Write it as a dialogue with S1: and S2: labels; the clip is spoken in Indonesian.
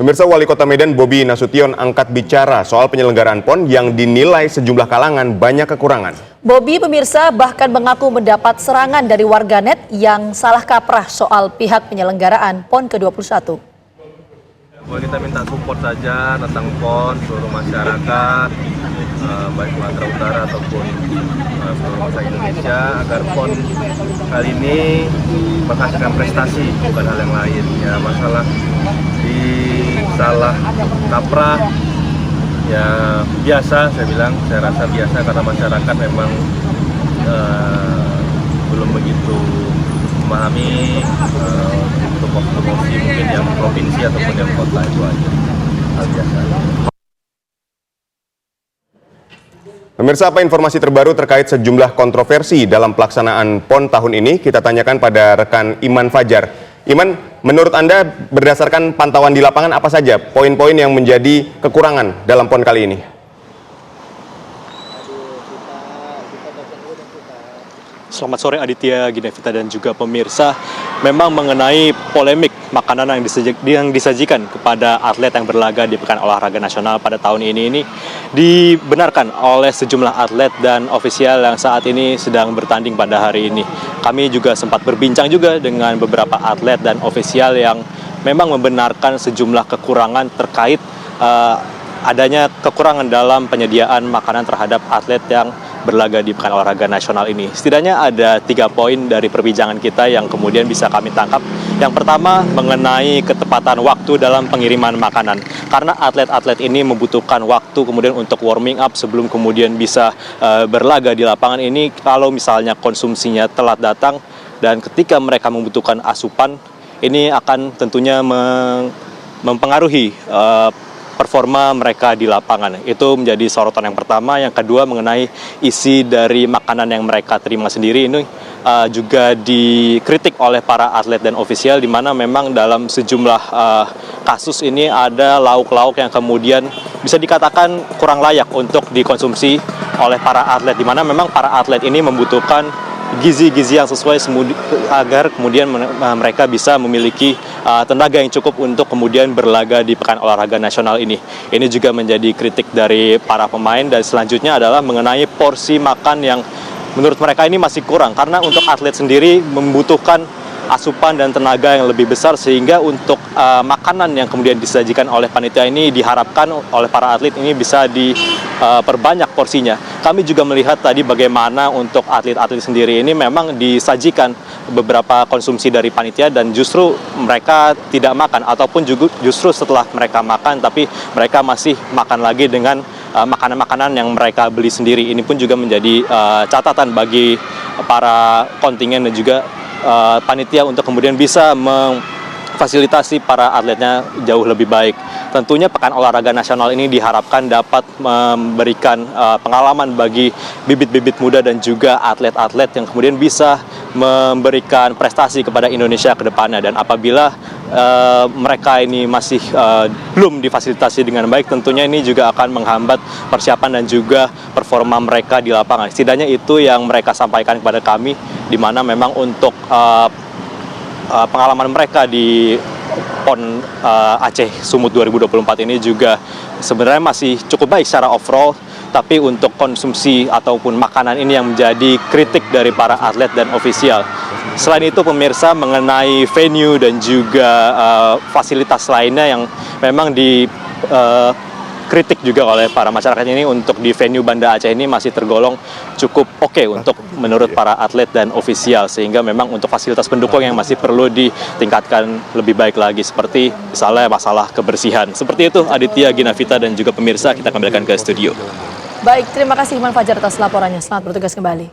S1: Pemirsa, Wali Kota Medan Bobi Nasution angkat bicara soal penyelenggaraan PON yang dinilai sejumlah kalangan banyak kekurangan.
S2: Bobi, pemirsa, bahkan mengaku mendapat serangan dari warganet yang salah kaprah soal pihak penyelenggaraan PON ke-21.
S3: Kita minta support saja tentang PON seluruh masyarakat, baik Sumatera Utara ataupun seluruh masyarakat Indonesia, agar PON kali ini menghasilkan prestasi, bukan hal yang lain. Ya, masalah di salah kaprah ya biasa, saya rasa biasa karena masyarakat memang belum begitu memahami promosi mungkin yang provinsi ataupun yang kota, itu aja hal biasa.
S1: Pemirsa, apa informasi terbaru terkait sejumlah kontroversi dalam pelaksanaan PON tahun ini? Kita tanyakan pada rekan Iman Fajar. Iman, menurut Anda berdasarkan pantauan di lapangan apa saja poin-poin yang menjadi kekurangan dalam PON kali ini?
S4: Selamat sore Aditya, Ginevita dan juga pemirsa. Memang mengenai polemik makanan yang disajikan kepada atlet yang berlaga di Pekan Olahraga Nasional pada tahun ini dibenarkan oleh sejumlah atlet dan ofisial yang saat ini sedang bertanding pada hari ini. Kami juga sempat berbincang juga dengan beberapa atlet dan ofisial yang memang membenarkan sejumlah kekurangan terkait adanya kekurangan dalam penyediaan makanan terhadap atlet yang berlaga di Pekan Olahraga Nasional ini. Setidaknya ada 3 poin dari perbincangan kita yang kemudian bisa kami tangkap. Yang pertama mengenai ketepatan waktu dalam pengiriman makanan. Karena atlet-atlet ini membutuhkan waktu kemudian untuk warming up sebelum kemudian bisa berlaga di lapangan ini. Kalau misalnya konsumsinya telat datang dan ketika mereka membutuhkan asupan, ini akan tentunya mempengaruhi performa mereka di lapangan. Itu menjadi sorotan yang pertama. Yang kedua mengenai isi dari makanan yang mereka terima sendiri, ini juga dikritik oleh para atlet dan ofisial, di mana memang dalam sejumlah kasus ini ada lauk-lauk yang kemudian bisa dikatakan kurang layak untuk dikonsumsi oleh para atlet, di mana memang para atlet ini membutuhkan gizi-gizi yang sesuai agar kemudian mereka bisa memiliki tenaga yang cukup untuk kemudian berlaga di Pekan Olahraga Nasional ini. Ini juga menjadi kritik dari para pemain. Dan selanjutnya adalah mengenai porsi makan yang menurut mereka ini masih kurang, karena untuk atlet sendiri membutuhkan asupan dan tenaga yang lebih besar, sehingga untuk makanan yang kemudian disajikan oleh panitia ini diharapkan oleh para atlet ini bisa diperbanyak porsinya. Kami juga melihat tadi bagaimana untuk atlet-atlet sendiri ini memang disajikan beberapa konsumsi dari panitia dan justru mereka tidak makan, ataupun justru setelah mereka makan tapi mereka masih makan lagi dengan makanan-makanan yang mereka beli sendiri. Ini pun juga menjadi catatan bagi para kontingen dan juga panitia untuk kemudian bisa memfasilitasi para atletnya jauh lebih baik. Tentunya Pekan Olahraga Nasional ini diharapkan dapat memberikan pengalaman bagi bibit-bibit muda dan juga atlet-atlet yang kemudian bisa memberikan prestasi kepada Indonesia ke depannya. Dan apabila mereka ini masih belum difasilitasi dengan baik, tentunya ini juga akan menghambat persiapan dan juga performa mereka di lapangan. Setidaknya itu yang mereka sampaikan kepada kami, di mana memang untuk pengalaman mereka di PON Aceh Sumut 2024 ini juga sebenarnya masih cukup baik secara overall, tapi untuk konsumsi ataupun makanan ini yang menjadi kritik dari para atlet dan ofisial. Selain itu pemirsa, mengenai venue dan juga fasilitas lainnya yang memang kritik juga oleh para masyarakat ini, untuk di venue Banda Aceh ini masih tergolong cukup oke untuk menurut para atlet dan ofisial, sehingga memang untuk fasilitas pendukung yang masih perlu ditingkatkan lebih baik lagi, seperti misalnya masalah kebersihan. Seperti itu Aditya, Ginavita dan juga pemirsa, kita kembalikan ke studio.
S2: Baik, terima kasih Iman Fajar atas laporannya. Selamat bertugas kembali.